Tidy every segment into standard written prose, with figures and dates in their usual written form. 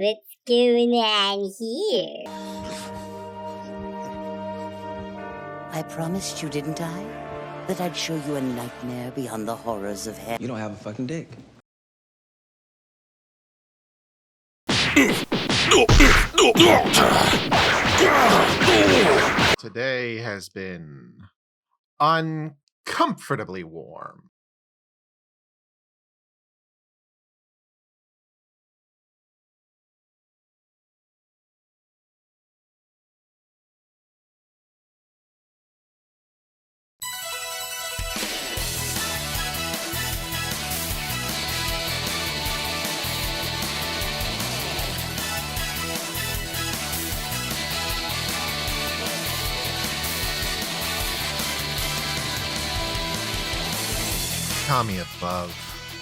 What's going on here? I promised you, didn't I? That I'd show you a nightmare beyond the horrors of hell. You don't have a fucking dick. Today has been uncomfortably warm. Tommy above.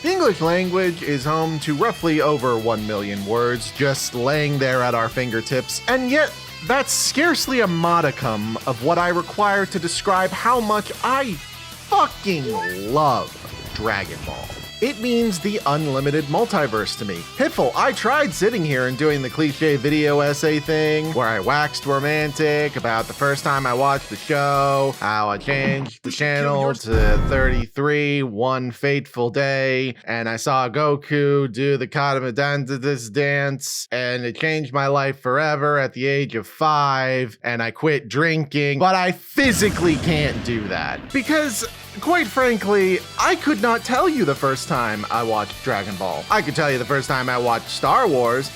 The English language is home to roughly over 1 million words just laying there at our fingertips, and yet that's scarcely a modicum of what I require to describe how much I fucking love Dragon Ball. It means the unlimited multiverse to me. Piffle, I tried sitting here and doing the cliche video essay thing where I waxed romantic about the first time I watched the show, how I changed the channel to 33 one fateful day, and I saw Goku do the Katamadantis dance, and it changed my life forever at the age of 5, and I quit drinking, but I physically can't do that because, quite frankly, I could not tell you the first time I watched Dragon Ball. I could tell you the first time I watched Star Wars.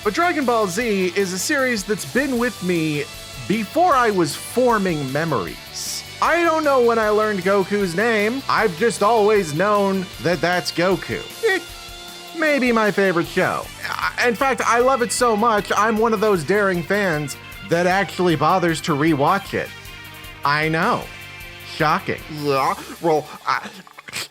But Dragon Ball Z is a series that's been with me before I was forming memories. I don't know when I learned Goku's name. I've just always known that that's Goku. It may be my favorite show. In fact, I love it so much, I'm one of those daring fans that actually bothers to rewatch it. I know. Shocking. Yeah, well,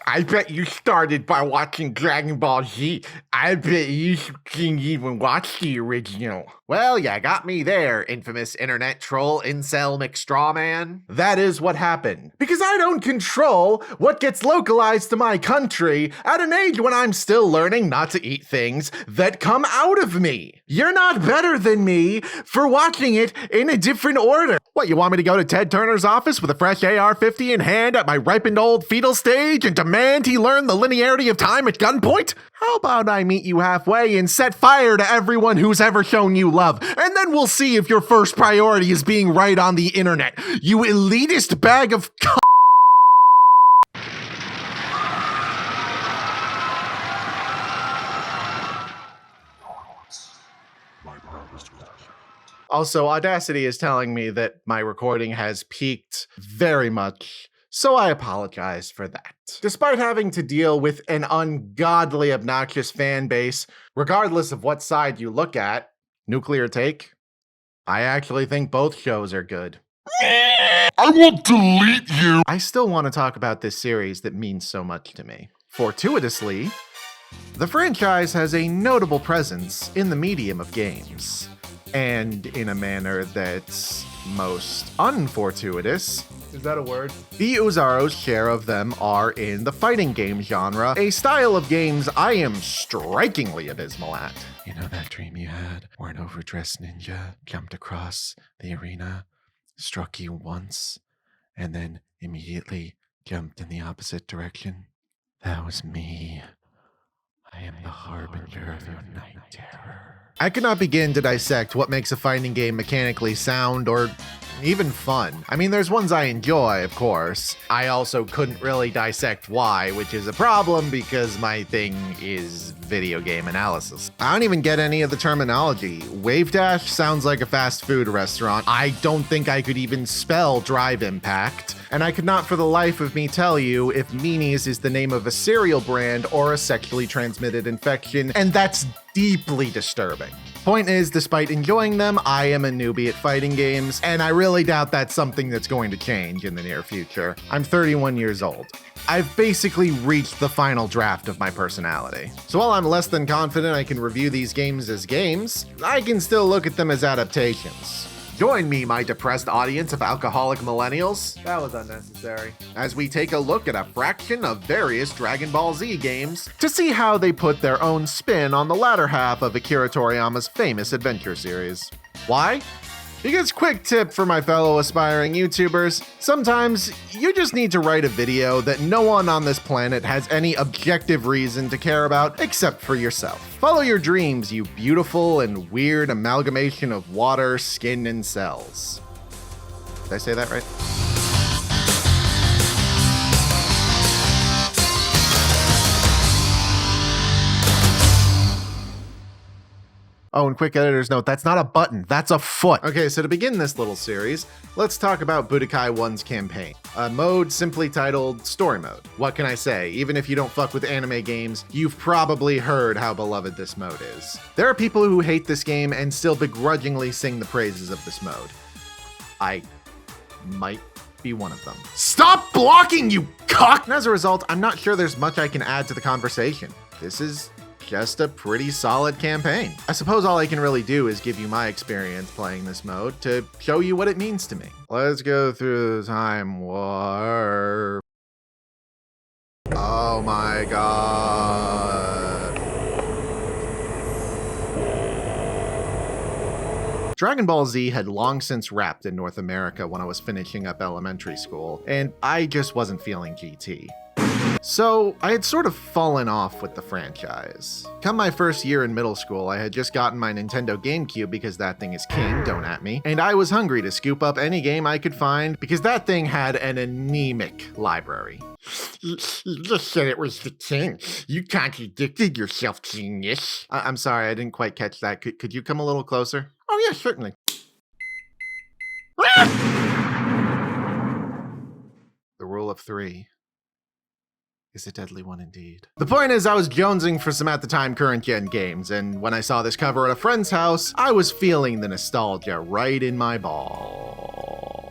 I bet you started by watching Dragon Ball Z. I bet you didn't even watch the original. Well, you got me there, infamous internet troll incel McStrawman. That is what happened. Because I don't control what gets localized to my country at an age when I'm still learning not to eat things that come out of me. You're not better than me for watching it in a different order. What, you want me to go to Ted Turner's office with a fresh AR-50 in hand at my ripened old fetal stage and demand he learn the linearity of time at gunpoint? How about I meet you halfway and set fire to everyone who's ever shown you love, and then we'll see if your first priority is being right on the internet, you elitist bag of Also, Audacity is telling me that my recording has peaked very much, so I apologize for that. Despite having to deal with an ungodly obnoxious fan base, regardless of what side you look at, nuclear take, I actually think both shows are good. I will delete you. I still want to talk about this series that means so much to me. Fortuitously, the franchise has a notable presence in the medium of games. And in a manner that's most unfortuitous, is that a word? The Uzaro's share of them are in the fighting game genre, a style of games I am strikingly abysmal at. You know that dream you had where an overdressed ninja jumped across the arena, struck you once, and then immediately jumped in the opposite direction? That was me. I am the harbinger of your night terror. I cannot begin to dissect what makes a fighting game mechanically sound or even fun. I mean, there's ones I enjoy, of course. I also couldn't really dissect why, which is a problem because my thing is video game analysis. I don't even get any of the terminology. Wave Dash sounds like a fast food restaurant. I don't think I could even spell Drive Impact. And I could not for the life of me tell you if Meanies is the name of a cereal brand or a sexually transmitted infection, and that's deeply disturbing. Point is, despite enjoying them, I am a newbie at fighting games, and I really doubt that's something that's going to change in the near future. I'm 31 years old. I've basically reached the final draft of my personality. So while I'm less than confident I can review these games as games, I can still look at them as adaptations. Join me, my depressed audience of alcoholic millennials. That was unnecessary. As we take a look at a fraction of various Dragon Ball Z games to see how they put their own spin on the latter half of Akira Toriyama's famous adventure series. Why? Because quick tip for my fellow aspiring YouTubers, sometimes you just need to write a video that no one on this planet has any objective reason to care about except for yourself. Follow your dreams, you beautiful and weird amalgamation of water, skin, and cells. Did I say that right? Oh, and quick editor's note, that's not a button, that's a foot. Okay, so to begin this little series, let's talk about Budokai 1's campaign. A mode simply titled Story Mode. What can I say? Even if you don't fuck with anime games, you've probably heard how beloved this mode is. There are people who hate this game and still begrudgingly sing the praises of this mode. I might be one of them. Stop blocking, you cock! And as a result, I'm not sure there's much I can add to the conversation. This is just a pretty solid campaign. I suppose all I can really do is give you my experience playing this mode to show you what it means to me. Let's go through the time warp. Oh my god. Dragon Ball Z had long since wrapped in North America when I was finishing up elementary school, and I just wasn't feeling GT. So I had sort of fallen off with the franchise. Come my first year in middle school, I had just gotten my Nintendo GameCube because that thing is king, don't at me, and I was hungry to scoop up any game I could find because that thing had an anemic library. You just said it was the king. You contradicted yourself, genius. I'm sorry, I didn't quite catch that. Could you come a little closer? Oh yeah, certainly. The rule of three is a deadly one indeed. The point is, I was jonesing for some at the time current gen games, and when I saw this cover at a friend's house, I was feeling the nostalgia right in my balls.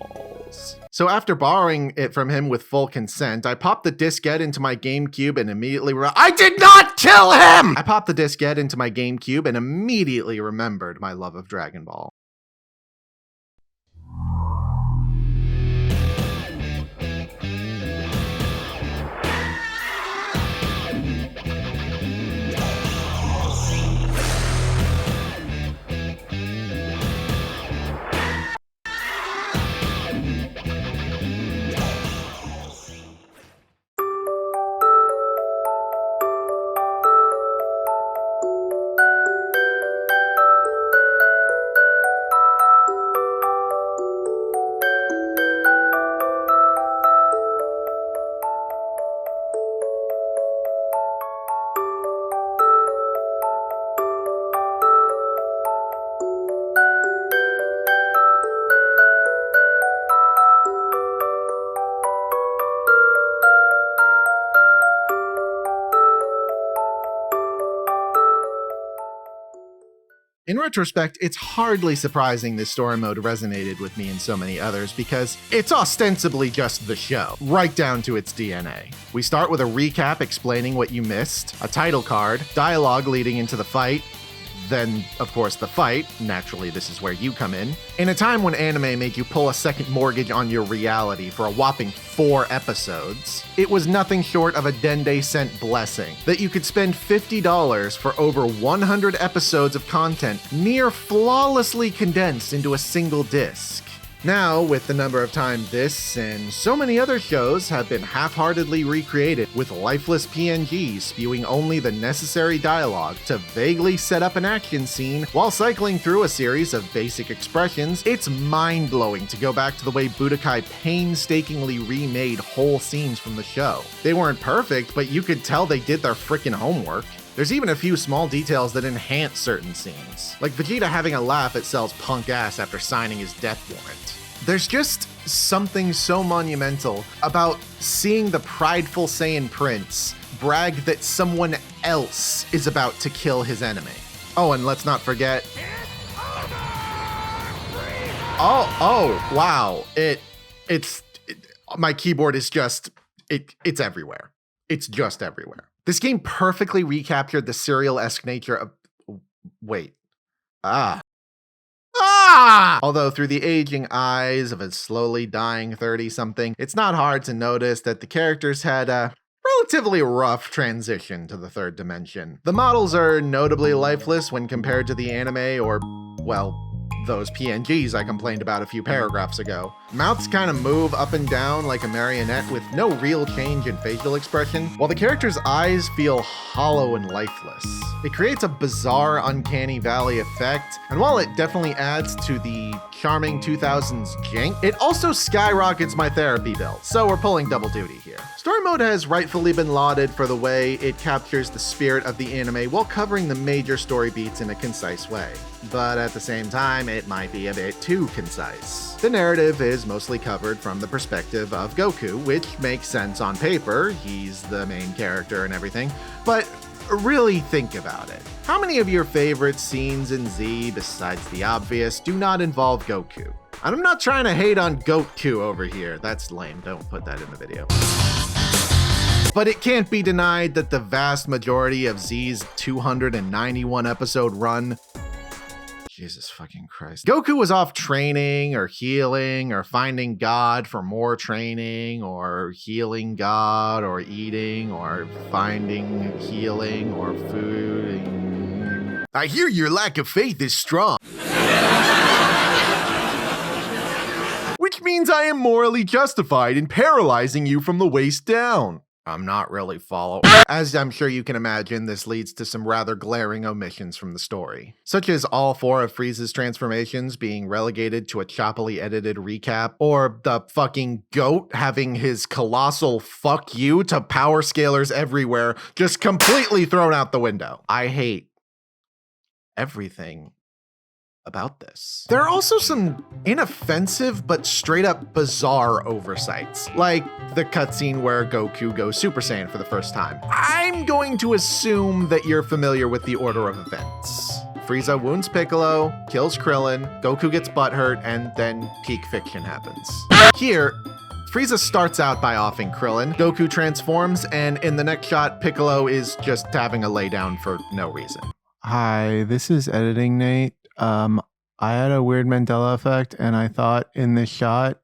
So after borrowing it from him with full consent, I popped the diskette into my GameCube and immediately I did not kill him! I popped the diskette into my GameCube and immediately remembered my love of Dragon Ball. In retrospect, it's hardly surprising this story mode resonated with me and so many others because it's ostensibly just the show, right down to its DNA. We start with a recap explaining what you missed, a title card, dialogue leading into the fight, then, of course, the fight. Naturally, this is where you come in. In a time when anime made you pull a second mortgage on your reality for a whopping 4 episodes, it was nothing short of a Dende Cent blessing that you could spend $50 for over 100 episodes of content near flawlessly condensed into a single disc. Now, with the number of times this and so many other shows have been half-heartedly recreated with lifeless PNGs spewing only the necessary dialogue to vaguely set up an action scene while cycling through a series of basic expressions, it's mind-blowing to go back to the way Budokai painstakingly remade whole scenes from the show. They weren't perfect, but you could tell they did their frickin' homework. There's even a few small details that enhance certain scenes, like Vegeta having a laugh at Cell's punk ass after signing his death warrant. There's just something so monumental about seeing the prideful Saiyan Prince brag that someone else is about to kill his enemy. Oh, and let's not forget... wow. My keyboard is just... It's everywhere. It's just everywhere. This game perfectly recaptured the serial-esque nature of... Wait. Although through the aging eyes of a slowly dying 30-something, it's not hard to notice that the characters had a relatively rough transition to the third dimension. The models are notably lifeless when compared to the anime or, well, those PNGs I complained about a few paragraphs ago. Mouths kind of move up and down like a marionette with no real change in facial expression, while the characters' eyes feel hollow and lifeless. It creates a bizarre uncanny valley effect, and while it definitely adds to the charming 2000s jank, it also skyrockets my therapy bill, so we're pulling double duty here. Story mode has rightfully been lauded for the way it captures the spirit of the anime while covering the major story beats in a concise way. But at the same time, it might be a bit too concise. The narrative is mostly covered from the perspective of Goku, which makes sense on paper, he's the main character and everything, but really think about it. How many of your favorite scenes in Z, besides the obvious, do not involve Goku? And I'm not trying to hate on Goku over here, that's lame, don't put that in the video. But it can't be denied that the vast majority of Z's 291 episode run, Jesus fucking Christ, Goku was off training or healing or finding God for more training or healing God or eating or finding healing or food. I hear your lack of faith is strong. Which means I am morally justified in paralyzing you from the waist down. I'm not really following. As I'm sure you can imagine, this leads to some rather glaring omissions from the story, such as all 4 of Frieza's transformations being relegated to a choppily edited recap, or the fucking goat having his colossal fuck you to power scalers everywhere just completely thrown out the window. I hate everything about this. There are also some inoffensive but straight up bizarre oversights, like the cutscene where Goku goes Super Saiyan for the first time. I'm going to assume that you're familiar with the order of events. Frieza wounds Piccolo, kills Krillin, Goku gets butthurt, and then peak fiction happens. Here, Frieza starts out by offing Krillin, Goku transforms, and in the next shot, Piccolo is just having a laydown for no reason. Hi, this is editing Nate. I had a weird Mandela effect, and I thought in this shot,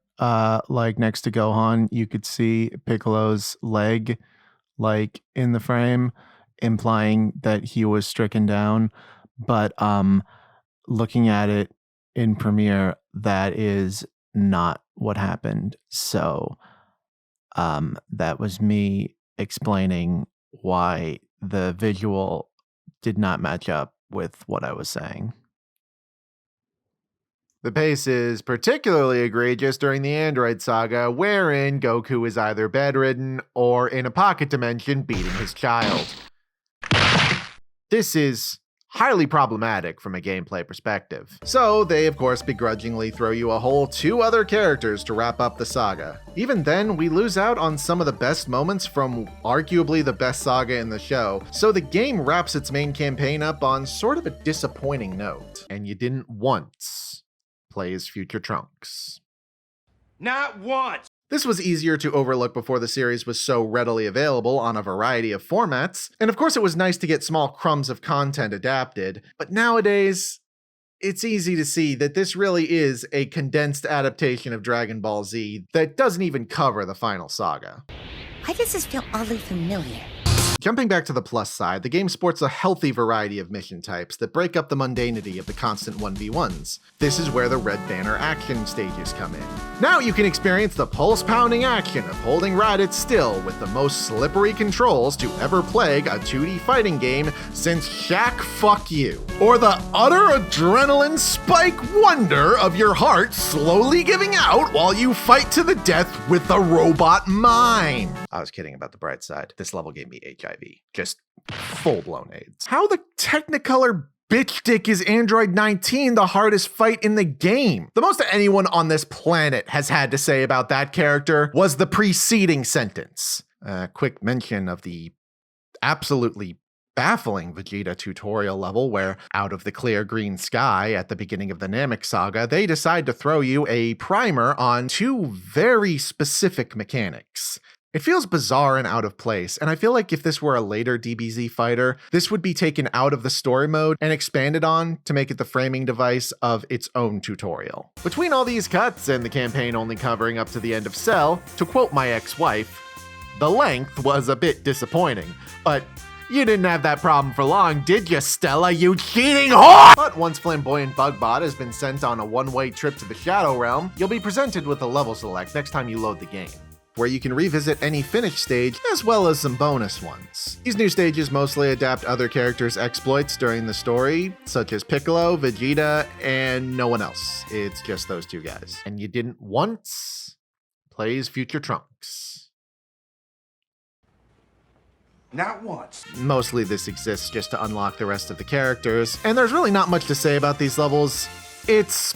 like next to Gohan, you could see Piccolo's leg, like in the frame, implying that he was stricken down. But looking at it in Premiere, that is not what happened. So that was me explaining why the visual did not match up with what I was saying. The pace is particularly egregious during the Android saga, wherein Goku is either bedridden or in a pocket dimension beating his child. This is highly problematic from a gameplay perspective. So they of course begrudgingly throw you a whole 2 other characters to wrap up the saga. Even then, we lose out on some of the best moments from arguably the best saga in the show, so the game wraps its main campaign up on sort of a disappointing note. And you didn't once play as future Trunks. Not once! This was easier to overlook before the series was so readily available on a variety of formats, and of course it was nice to get small crumbs of content adapted, but nowadays, it's easy to see that this really is a condensed adaptation of Dragon Ball Z that doesn't even cover the final saga. Why does this feel oddly familiar? Jumping back to the plus side, the game sports a healthy variety of mission types that break up the mundanity of the constant 1v1s. This is where the Red Banner action stages come in. Now you can experience the pulse-pounding action of holding Raditz still with the most slippery controls to ever plague a 2D fighting game since Shaq Fuck You. Or the utter adrenaline spike wonder of your heart slowly giving out while you fight to the death with the robot mime. I was kidding about the bright side. This level gave me HIV. Just full-blown AIDS. How the Technicolor bitch dick is Android 19 the hardest fight in the game? The most anyone on this planet has had to say about that character was the preceding sentence. Quick mention of the absolutely baffling Vegeta tutorial level where, out of the clear green sky at the beginning of the Namek saga, they decide to throw you a primer on 2 very specific mechanics. It feels bizarre and out of place, and I feel like if this were a later DBZ fighter, this would be taken out of the story mode and expanded on to make it the framing device of its own tutorial. Between all these cuts and the campaign only covering up to the end of Cell, to quote my ex-wife, the length was a bit disappointing, but you didn't have that problem for long, did you, Stella, you cheating whore? But once Flamboyant Bugbot has been sent on a one-way trip to the Shadow Realm, you'll be presented with a level select next time you load the game, where you can revisit any finished stage as well as some bonus ones. These new stages mostly adapt other characters' exploits during the story, such as Piccolo, Vegeta, and no one else. It's just those two guys. And you didn't once play as Future Trunks. Not once. Mostly this exists just to unlock the rest of the characters, and there's really not much to say about these levels. It's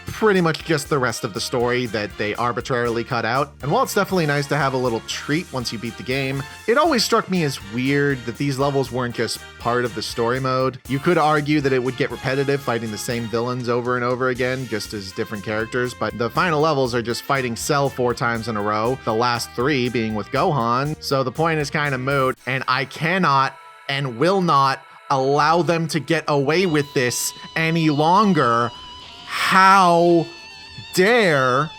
pretty much just the rest of the story that they arbitrarily cut out. And while it's definitely nice to have a little treat once you beat the game, it always struck me as weird that these levels weren't just part of the story mode. You could argue that it would get repetitive fighting the same villains over and over again, just as different characters, but the final levels are just fighting Cell 4 times in a row, the last 3 being with Gohan, so the point is kind of moot, and I cannot and will not allow them to get away with this any longer. How dare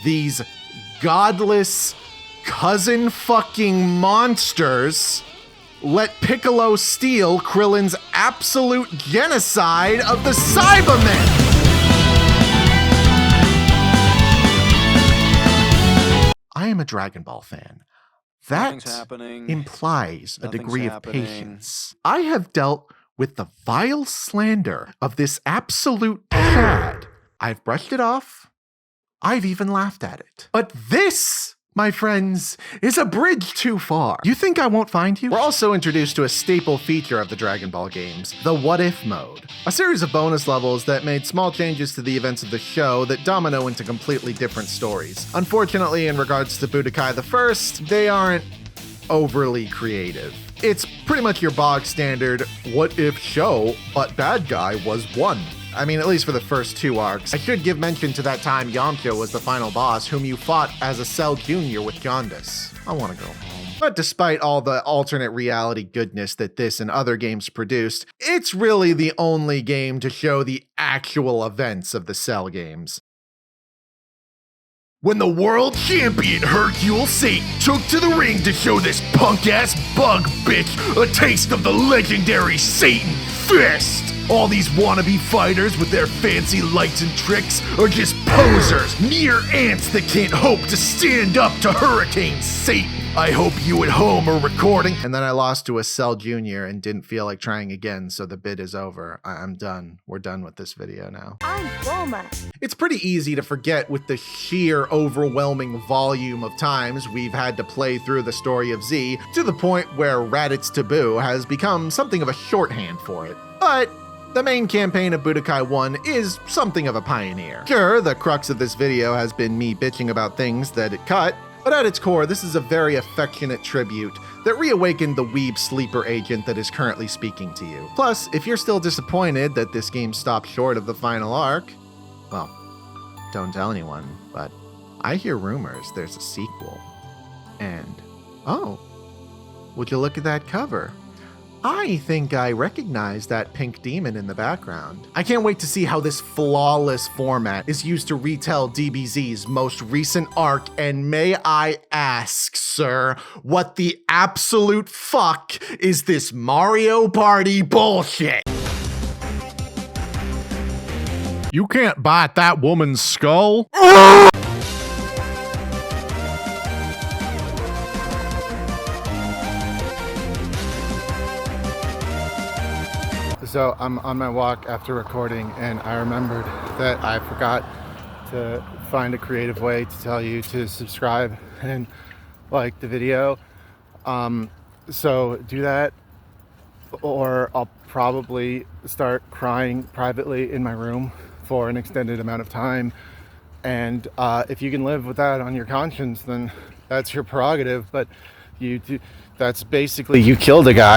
these godless cousin fucking monsters let Piccolo steal Krillin's absolute genocide of the Cybermen? I am a Dragon Ball fan. That implies a degree of patience. I have dealt with the vile slander of this absolute cad. I've brushed it off. I've even laughed at it. But this, my friends, is a bridge too far. You think I won't find you? We're also introduced to a staple feature of the Dragon Ball games, the What If mode. A series of bonus levels that made small changes to the events of the show that domino into completely different stories. Unfortunately, in regards to Budokai the First, they aren't overly creative. It's pretty much your bog standard what if show, but bad guy was one. I mean, at least for the first 2 arcs. I should give mention to that time Yamcha was the final boss, whom you fought as a Cell Jr. with jaundice. I want to go home. But despite all the alternate reality goodness that this and other games produced, it's really the only game to show the actual events of the Cell games. When the world champion Hercule Satan took to the ring to show this punk-ass bug bitch a taste of the legendary Satan Fist, all these wannabe fighters with their fancy lights and tricks are just posers, mere ants that can't hope to stand up to Hurricane Satan. I hope you at home are recording. And then I lost to a Cell Jr. and didn't feel like trying again, so the bid is over. I'm done. We're done with this video now. I'm Bulma. It's pretty easy to forget with the sheer overwhelming volume of times we've had to play through the story of Z, to the point where Raditz Taboo has become something of a shorthand for it. But the main campaign of Budokai 1 is something of a pioneer. Sure, the crux of this video has been me bitching about things that it cut, but at its core, this is a very affectionate tribute that reawakened the weeb sleeper agent that is currently speaking to you. Plus, if you're still disappointed that this game stopped short of the final arc, well, don't tell anyone, but I hear rumors there's a sequel. And, oh, would you look at that cover? I think I recognize that pink demon in the background. I can't wait to see how this flawless format is used to retell DBZ's most recent arc, and may I ask, sir, what the absolute fuck is this Mario Party bullshit? You can't bite that woman's skull. So I'm on my walk after recording, and I remembered that I forgot to find a creative way to tell you to subscribe and like the video. So do that, or I'll probably start crying privately in my room for an extended amount of time. And if you can live with that on your conscience, then that's your prerogative. But that's basically, you killed a guy.